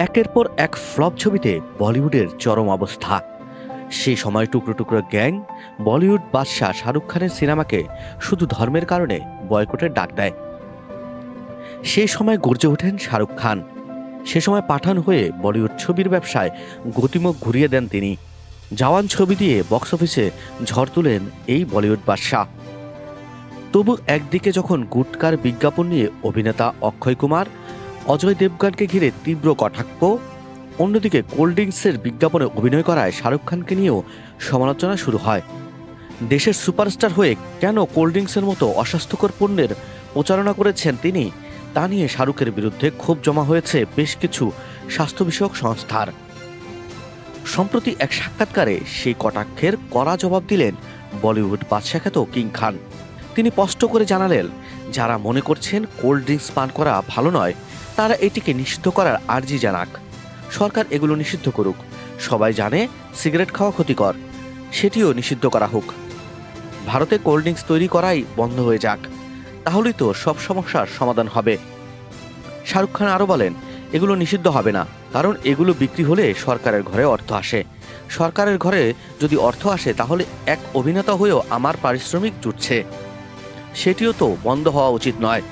একের পর এক ফ্লপ ছবিতে বলিউডের চরম অবস্থা। সেই সময় টুকরো টুকরো গ্যাং বলিউড বাদশাহ শাহরুখ খানের সিনেমাকে শুধু ধর্মের কারণে বয়কটের ডাক দেয়। সেই সময় গর্জে ওঠেন শাহরুখ খান। সে সময় পাঠান হয়ে বলিউড ছবির ব্যবসায় গতিমুখ ঘুরিয়ে দেন তিনি। জওয়ান ছবি দিয়ে বক্স অফিসে ঝড় তুলেন এই বলিউড বাদশাহ। তবু একদিকে যখন গুটকার বিজ্ঞাপন নিয়ে অভিনেতা অক্ষয় কুমার, অজয় দেবগনকে ঘিরে তীব্র কটাক্ষ, অন্যদিকে কোল্ড ড্রিঙ্কসের বিজ্ঞাপনে অভিনয় করায় শাহরুখ খানকে নিয়েও সমালোচনা শুরু হয়। দেশের সুপারস্টার হয়ে কেন কোল্ড ড্রিঙ্কসের মতো অস্বাস্থ্যকর পণ্যের প্রচারণা করেছেন তিনি, তা নিয়ে শাহরুখের বিরুদ্ধে ক্ষোভ জমা হয়েছে বেশ কিছু স্বাস্থ্য বিষয়ক সংস্থার। সম্প্রতি এক সাক্ষাৎকারে সেই কটাক্ষের কড়া জবাব দিলেন বলিউড বাদশা খ্যাত কিং খান। তিনি স্পষ্ট করে জানালেন, যারা মনে করছেন কোল্ড ড্রিঙ্কস পান করা ভালো নয়, তারা এটিকে নিষিদ্ধ করার আর্জি জানাক। সরকার এগুলো নিষিদ্ধ করুক। সবাই জানে সিগারেট খাওয়া ক্ষতিকর, সেটিও নিষিদ্ধ করা হোক। ভারতে কোল্ড ড্রিঙ্কস তৈরি করাই বন্ধ হয়ে যাক, তাহলেই তো সব সমস্যার সমাধান হবে। শাহরুখ খান আরও বলেন, এগুলো নিষিদ্ধ হবে না, কারণ এগুলো বিক্রি হলে সরকারের ঘরে অর্থ আসে। সরকারের ঘরে যদি অর্থ আসে, তাহলে এক অভিনেতা হয়েও আমার পারিশ্রমিক জুটছে, সেটিও তো বন্ধ হওয়া উচিত নয়।